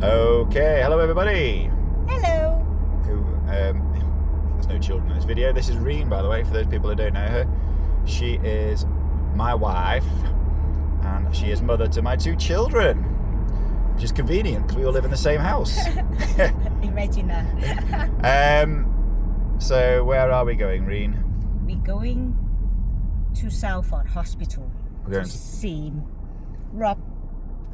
Okay, hello everybody. Hello. There's no children in this video. This is Reene, by the way, for those people who don't know her. She is my wife, and she is mother to my two children, which is convenient because we all live in the same house. Imagine that. So where are we going, Reene? We're going to Salford Hospital We're going to to... see Rob,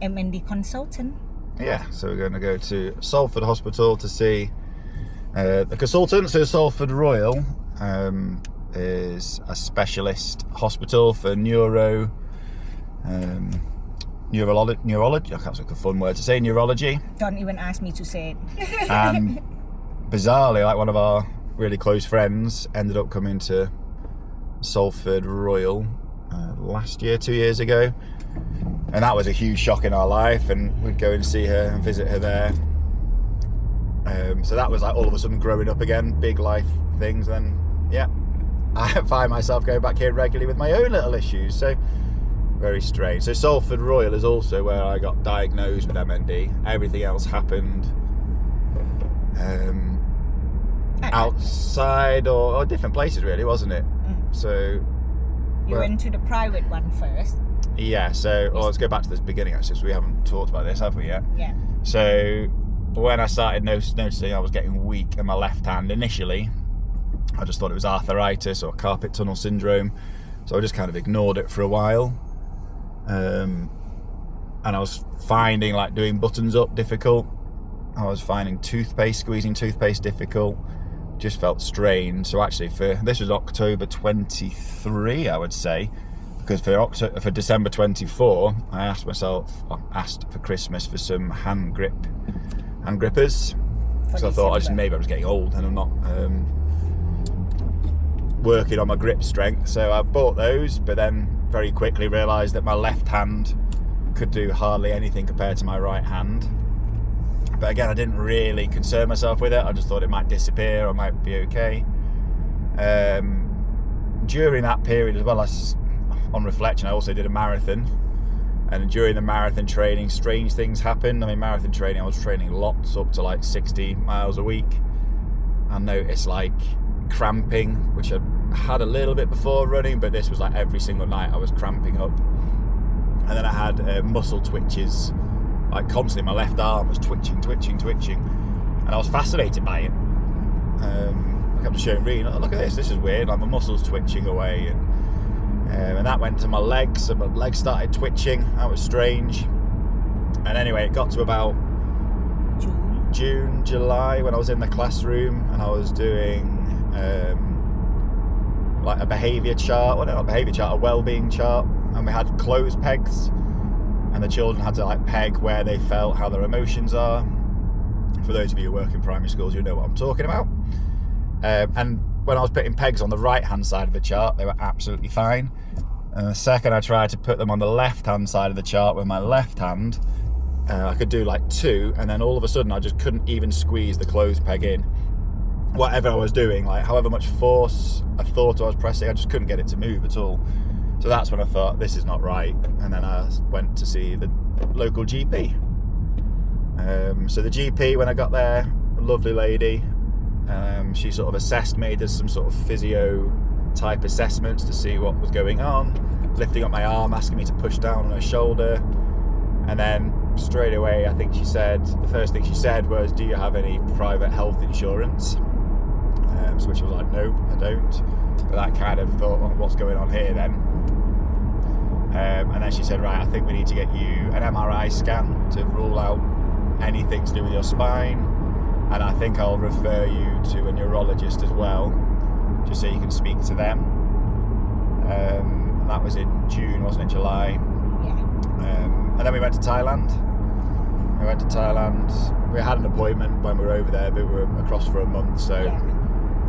MND consultant. Yeah, so we're going to go to Salford Hospital to see the consultant. So Salford Royal is a specialist hospital for neurology. That's like a fun word to say, neurology. Don't even ask me to say it. And bizarrely, like one of our really close friends ended up coming to Salford Royal last year, 2 years ago. And that was a huge shock in our life, and we'd go and see her and visit her there. So that was like all of a sudden growing up again, big life things. And yeah, I find myself going back here regularly with my own little issues. So very strange. So Salford Royal is also where I got diagnosed with MND. Everything else happened outside or different places, really, wasn't it? So You went to the private one first. yeah, so let's go back to this beginning actually, because we haven't talked about this, have we yet? Yeah. So when I started noticing I was getting weak in my left hand initially, I just thought it was arthritis or carpet tunnel syndrome, so I just kind of ignored it for a while. And I was finding like doing buttons up difficult. I was finding squeezing toothpaste difficult. Just felt strange. So actually this was October 23, I would say, because for December 24, I asked for Christmas for some hand grippers, because I thought maybe I was getting old and I'm not working on my grip strength. So I bought those, but then very quickly realised that my left hand could do hardly anything compared to my right hand. But again, I didn't really concern myself with it. I just thought it might disappear, I might be okay. During that period as well, on reflection, I also did a marathon, and during the marathon training, strange things happened. I mean, marathon training, I was training lots, up to like 60 miles a week. I noticed like cramping, which I had a little bit before running, but this was like every single night I was cramping up. And then I had muscle twitches, like constantly. My left arm was twitching, and I was fascinated by it. I kept showing Reene, look at this is weird, like my muscles twitching away, and that went to my legs, and my legs started twitching. That was strange. And anyway, it got to about June, July, when I was in the classroom and I was doing like a behaviour chart, a well-being chart, and we had clothes pegs, and the children had to like peg where they felt, how their emotions are. For those of you who work in primary schools, you know what I'm talking about. And when I was putting pegs on the right hand side of the chart, they were absolutely fine. And the second I tried to put them on the left hand side of the chart with my left hand, I could do like 2, and then all of a sudden I just couldn't even squeeze the clothes peg in. Whatever I was doing, like however much force I thought I was pressing, I just couldn't get it to move at all. So that's when I thought, this is not right. And then I went to see the local GP. So the GP, when I got there, a lovely lady, she sort of assessed me, did some sort of physio type assessments to see what was going on, lifting up my arm, asking me to push down on her shoulder. And then straight away, I think the first thing she said was, do you have any private health insurance? So which was like, nope, I don't. But that kind of thought, well, what's going on here then? And then she said, right, I think we need to get you an MRI scan to rule out anything to do with your spine, and I think I'll refer you to a neurologist as well, just so you can speak to them. And that was in June, wasn't it? July. Yeah. And then we went to Thailand. We had an appointment when we were over there, but we were across for a month, so Yeah.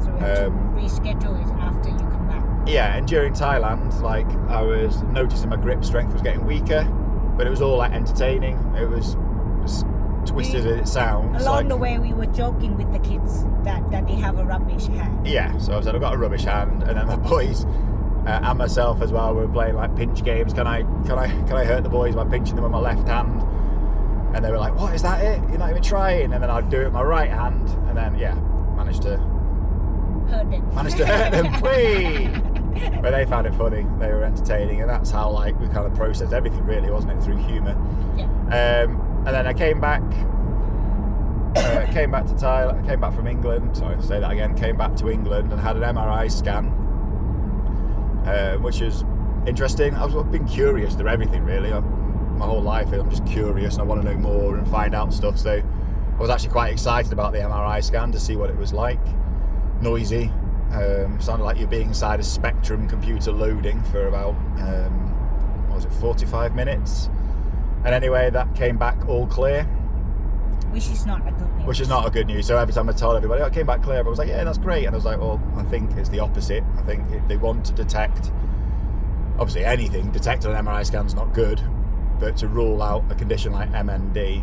So we had to reschedule it after you come back. yeah. And during Thailand, like, I was noticing my grip strength was getting weaker, but it was all like entertaining. It was as twisted as it sounds. Along the way, we were joking with the kids that they have a rubbish hand. Yeah, so I said, I've got a rubbish hand, and then the boys and myself as well, we were playing like pinch games. Can I hurt the boys by pinching them with my left hand? And And they were like, what, is that it? You're not even trying? And then I'd do it with my right hand, and then, managed to hurt them. Whee! But they found it funny. They were entertaining, and that's how we kind of processed everything, really, wasn't it? Through humour. Yeah. And then I came back. Came back to Thailand. Came back from England. Sorry, I'll say that again. Came back to England and had an MRI scan, which was interesting. I've been curious through everything, really. My whole life, I'm just curious and I want to know more and find out stuff. So I was actually quite excited about the MRI scan to see what it was like. Noisy. Sounded like you're being inside a Spectrum computer loading for about 45 minutes. And anyway, that came back all clear. Which is not a good news. Which is not a good news. So every time I told everybody, I came back clear, everyone was like, yeah, that's great. And I was like, well, I think it's the opposite. I think they want to detect, obviously anything detected on an MRI scan is not good, but to rule out a condition like MND,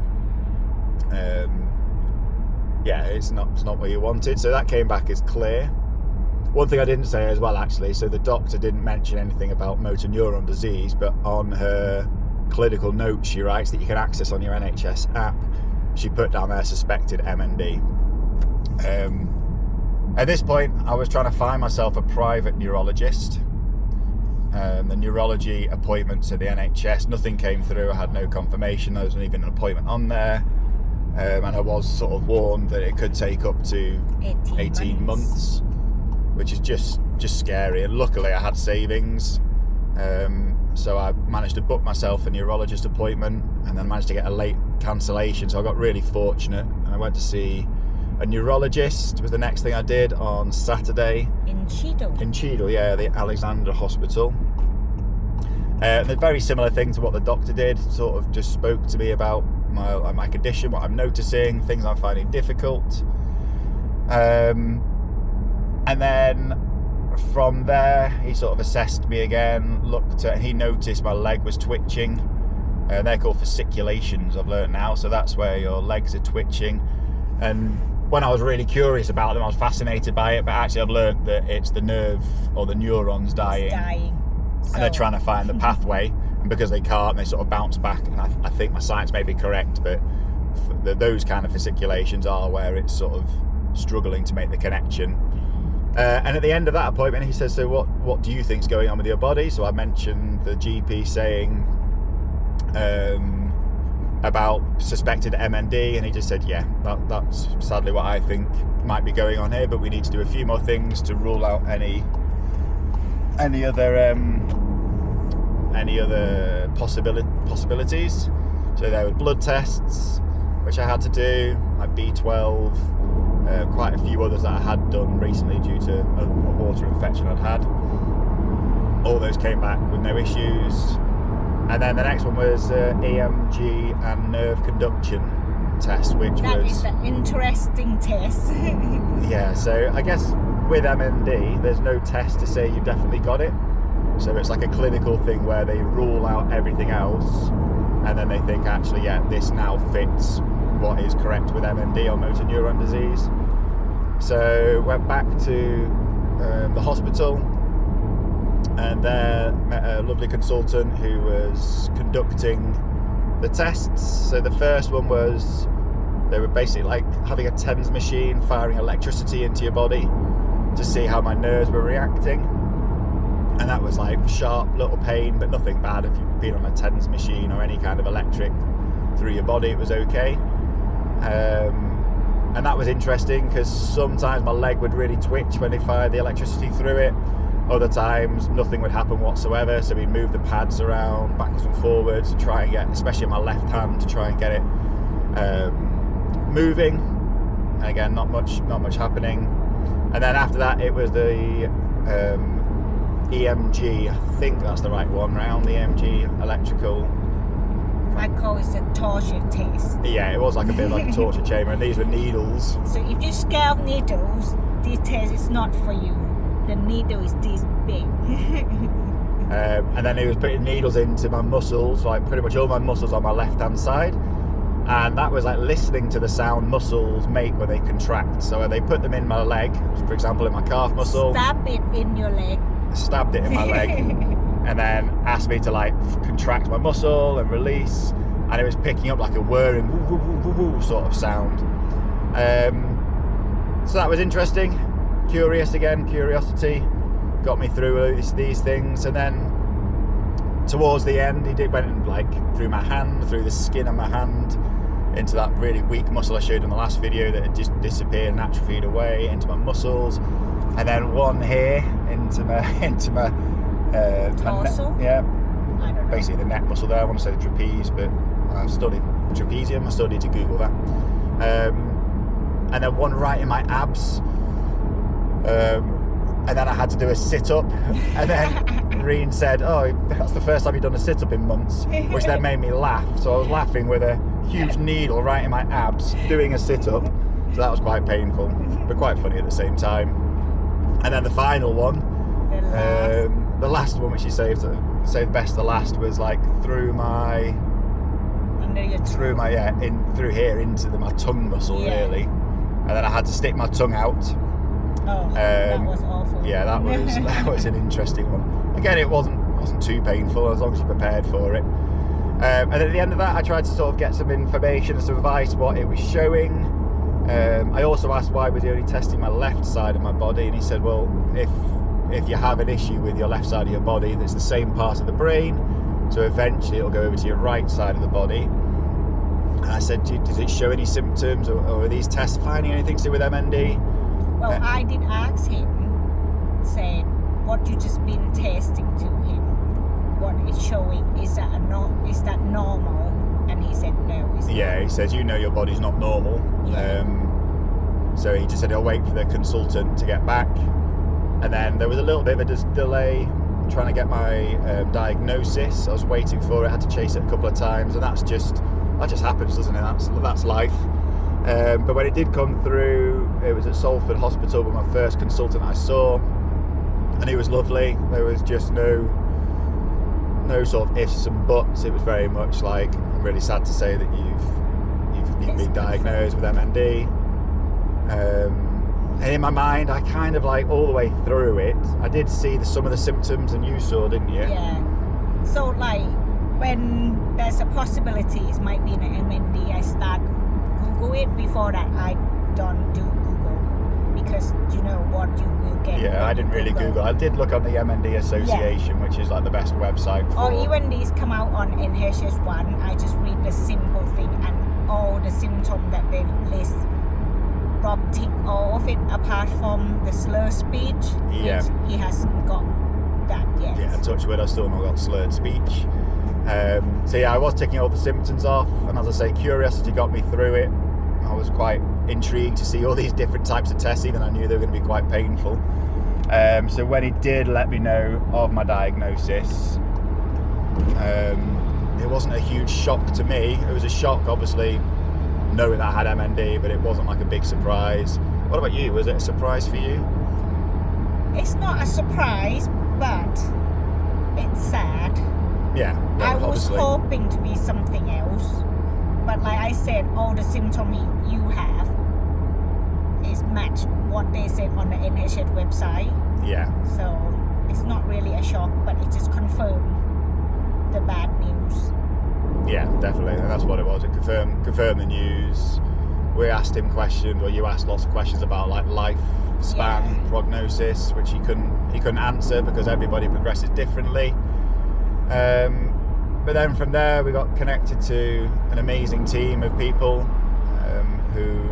it's not what you wanted. So that came back as clear. One thing I didn't say as well, actually, so the doctor didn't mention anything about motor neuron disease, but on her clinical note she writes that you can access on your NHS app, she put down there suspected MND. At this point I was trying to find myself a private neurologist. The neurology appointments at the NHS, nothing came through. I had no confirmation. There wasn't even an appointment on there, and I was sort of warned that it could take up to 18 months, which is just scary. And luckily I had savings, so I managed to book myself a neurologist appointment and then managed to get a late cancellation. So I got really fortunate and I went to see a neurologist. Was the next thing I did on Saturday in Cheadle, yeah, the Alexandra Hospital. And a very similar thing to what the doctor did. Sort of just spoke to me about my condition, what I'm noticing, things I'm finding difficult, and then from there he sort of assessed me again. He noticed my leg was twitching, and they're called fasciculations, I've learned now. So that's where your legs are twitching. And when I was really curious about them, I was fascinated by it, but actually I've learned that it's the nerve or the neurons dying. And they're trying to find the pathway, and because they can't, they sort of bounce back. And I think my science may be correct, but those kind of fasciculations are where it's sort of struggling to make the connection. And at the end of that appointment, he says, so what do you think's going on with your body? So I mentioned the GP saying about suspected MND, and he just said, yeah, that's sadly what I think might be going on here, but we need to do a few more things to rule out any other possibilities. So there were blood tests which I had to do, like B12, quite a few others that I had done recently due to a water infection I'd had. All those came back with no issues. And then the next one was EMG and nerve conduction test, which that is an interesting test. Yeah, so I guess with MND, there's no test to say you've definitely got it. So it's like a clinical thing where they rule out everything else, and then they think, actually, yeah, this now fits what is correct with MND or motor neuron disease. So went back to the hospital, and there met a lovely consultant who was conducting the tests. So the first one was, they were basically like having a TENS machine firing electricity into your body to see how my nerves were reacting, and that was like sharp little pain, but nothing bad. If you've been on a TENS machine or any kind of electric through your body, it was okay. And that was interesting because sometimes my leg would really twitch when they fired the electricity through it. Other times nothing would happen whatsoever, so we'd move the pads around backwards and forwards to try and get, especially my left hand, to try and get it moving. And again, not much happening. And then after that, it was the EMG. I think that's the right one round. The EMG electrical. I call it a torture test. Yeah, it was like a bit like a torture chamber, and these were needles. So if you're scared of needles, this test is not for you. The needle is this big. And then he was putting needles into my muscles, like pretty much all my muscles on my left hand side, and that was like listening to the sound muscles make when they contract. So they put them in my leg, for example in my calf muscle, Stab it in your leg. Stabbed it in my leg, and then asked me to like contract my muscle and release, and it was picking up like a whirring woo, woo, woo, woo, woo sort of sound. So that was interesting. Curiosity got me through these things, and then towards the end he went like through my hand, through the skin of my hand, into that really weak muscle I showed in the last video that had just disappeared and atrophied away, into my muscles, and then one here into my torso. Yeah, I don't know. basically the neck muscle there. I want to say the trapeze, but I studied trapezium. I studied to Google that. And then one right in my abs. And then I had to do a sit-up, and then Reene said, "Oh, that's the first time you've done a sit-up in months," which then made me laugh. So I was laughing with a huge needle right in my abs, doing a sit-up. So that was quite painful, but quite funny at the same time. And then the final one, the last one, which she saved best to last, was like through here into my tongue muscle, really. And then I had to stick my tongue out. Oh, that was awful. Yeah, that was an interesting one. Again, it wasn't too painful as long as you're prepared for it. And at the end of that, I tried to sort of get some information and some advice what it was showing. I also asked why was he only testing my left side of my body, and he said, well, if you have an issue with your left side of your body, it's the same part of the brain, so eventually it'll go over to your right side of the body. And I said, does it show any symptoms, or are these tests finding anything to do with MND? Well, I did ask him, said, what you just been testing to him, what it's showing, is that normal? And he said no. Yeah, he says, your body's not normal. Yeah. So he just said he'll wait for the consultant to get back. And then there was a little bit of a delay trying to get my diagnosis. I was waiting for it, I had to chase it a couple of times, and that just happens, doesn't it? That's life. But when it did come through, it was at Salford Hospital with my first consultant I saw, and he was lovely. There was just no sort of ifs and buts. It was very much like, I'm really sad to say that you've been diagnosed with MND. And in my mind, I kind of like all the way through it, I did see some of the symptoms, and you saw, didn't you? Yeah. So like when there's a possibility it might be an MND, I start Google it. Before that, I don't do Google, because you know what you will get. Yeah, I didn't really Google. I did look on the MND Association, which is like the best website for... Or even these come out on NHS1, I just read the simple thing, and all the symptoms that they list, Rob tick all of it, apart from the slur speech, which he hasn't got that yet. Yeah, touch wood, I've still not got slurred speech. So yeah, I was ticking all the symptoms off, and as I say, curiosity got me through it. I was quite intrigued to see all these different types of tests, even I knew they were going to be quite painful. So when he did let me know of my diagnosis, it wasn't a huge shock to me. It was a shock, obviously, knowing that I had MND, but it wasn't like a big surprise. What about you? Was it a surprise for you? It's not a surprise, but it's sad. Yeah, I was obviously. hoping to be something else, but like I said, all the symptoms you have is matched what they said on the NHS website. Yeah. So it's not really a shock, but it just confirmed the bad news. Yeah, definitely, and that's what it was. It confirmed the news. We asked him questions, or you asked lots of questions about like lifespan, prognosis, which he couldn't answer because everybody progresses differently. But then from there we got connected to an amazing team of people who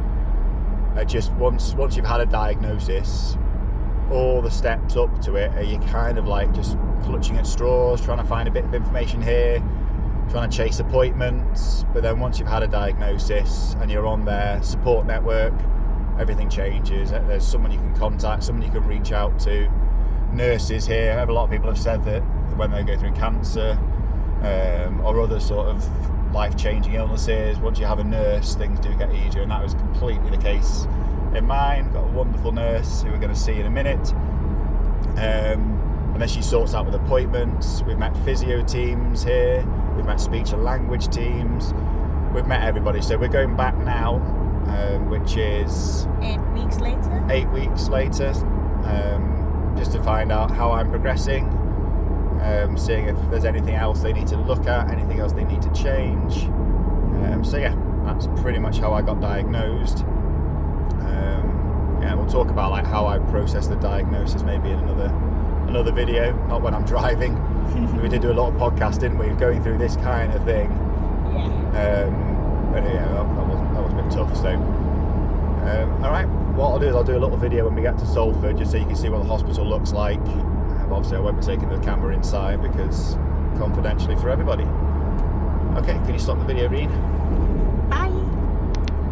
are just once you've had a diagnosis, all the steps up to it are you kind of like just clutching at straws, trying to find a bit of information here, trying to chase appointments. But then once you've had a diagnosis and you're on their support network, everything changes. There's someone you can contact, someone you can reach out to. Nurses here, a lot of people have said that when they go through cancer or other sort of life-changing illnesses, once you have a nurse, things do get easier, and that was completely the case in mine. Got a wonderful nurse who we're going to see in a minute, and then she sorts out with appointments. We've met physio teams here, we've met speech and language teams, we've met everybody. So we're going back now, which is 8 weeks later. 8 weeks later, just to find out how I'm progressing, seeing if there's anything else they need to look at, anything else they need to change. So yeah, that's pretty much how I got diagnosed. Yeah, we'll talk about like how I process the diagnosis maybe in another video, not when I'm driving. We did do a lot of podcasts, didn't we, going through this kind of thing. Yeah. But yeah, that was a bit tough. So all right, what I'll do is I'll do a little video when we get to Salford, just so you can see what the hospital looks like. Obviously I won't be taking the camera inside because confidentially for everybody. Okay, can you stop the video, Reene?